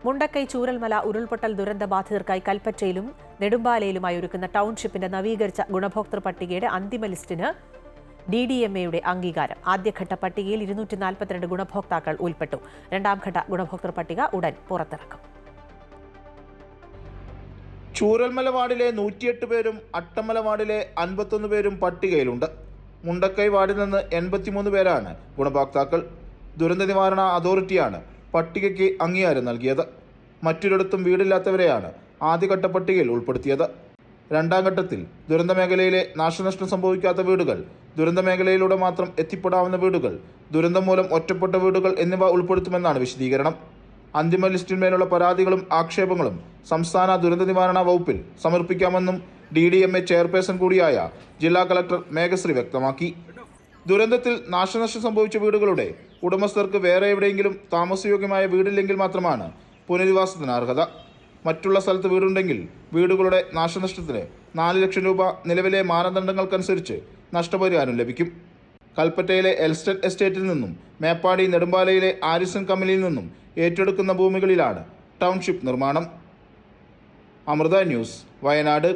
മുണ്ടക്കൈ ചൂരൽമല ഉരുൾപൊട്ടൽ ദുരന്തബാധിതർക്കായി കൽപ്പറ്റയിലും നെടുമ്പാലയിലുമായി ഒരുക്കുന്ന ടൗൺഷിപ്പിന്റെ നവീകരിച്ച ഗുണഭോക്തൃ പട്ടികയുടെ അന്തിമ ലിസ്റ്റിന് DDMA-യുടെ അംഗീകാരം. ആദ്യഘട്ട പട്ടികയിൽ 242 ഗുണഭോക്താക്കൾ ഉൾപ്പെട്ടു. രണ്ടാംഘട്ട ഗുണഭോക്തൃ പട്ടിക ഉടൻ പുറത്തിറക്കും. ചൂരൽമല വാർഡിലെ 108 പേരും അട്ടമല വാർഡിലെ 51 പേരും പട്ടികയിലുണ്ട്. മുണ്ടക്കൈ വാർഡിൽ നിന്ന് 83 പേരാണ് ഗുണഭോക്താക്കൾ. ദുരന്ത നിവാരണ അതോറിറ്റിയാണ് പട്ടികയ്ക്ക് അംഗീകാരം നൽകിയത്. മറ്റൊരിടത്തും വീടില്ലാത്തവരെയാണ് ആദ്യഘട്ട പട്ടികയിൽ ഉൾപ്പെടുത്തിയത്. രണ്ടാം ഘട്ടത്തിൽ ദുരന്ത മേഖലയിലെ നാശനഷ്ടം സംഭവിക്കാത്ത വീടുകൾ, ദുരന്ത മേഖലയിലൂടെ മാത്രം എത്തിപ്പെടാവുന്ന വീടുകൾ, ദുരന്തം മൂലം ഒറ്റപ്പെട്ട വീടുകൾ എന്നിവ ഉൾപ്പെടുത്തുമെന്നാണ് വിശദീകരണം. അന്തിമ ലിസ്റ്റിന്മേലുള്ള പരാതികളും ആക്ഷേപങ്ങളും സംസ്ഥാന ദുരന്ത നിവാരണ വകുപ്പിൽ സമർപ്പിക്കാമെന്നും DDMA ചെയർപേഴ്സൺ കൂടിയായ ജില്ലാ കളക്ടർ മേഘശ്രീ വ്യക്തമാക്കി. ദുരന്തത്തിൽ നാശനഷ്ടം സംഭവിച്ച വീടുകളുടെ ഉടമസ്ഥർക്ക് വേറെ എവിടെയെങ്കിലും താമസയോഗ്യമായ വീടില്ലെങ്കിൽ മാത്രമാണ് പുനരധിവാസത്തിന് അർഹത. മറ്റുള്ള സ്ഥലത്ത് വീടുണ്ടെങ്കിൽ വീടുകളുടെ നാശനഷ്ടത്തിന് 4 ലക്ഷം രൂപ നിലവിലെ മാനദണ്ഡങ്ങൾക്കനുസരിച്ച് നഷ്ടപരിഹാരം ലഭിക്കും. കൽപ്പറ്റയിലെ എൽസ്റ്റഡ് എസ്റ്റേറ്റിൽ നിന്നും മേപ്പാടി നെടുമ്പാലയിലെ ആരിസൺ കമ്പനിയിൽ നിന്നും ഏറ്റെടുക്കുന്ന ഭൂമികളിലാണ് ടൗൺഷിപ്പ് നിർമ്മാണം. അമൃത ന്യൂസ്, വയനാട്.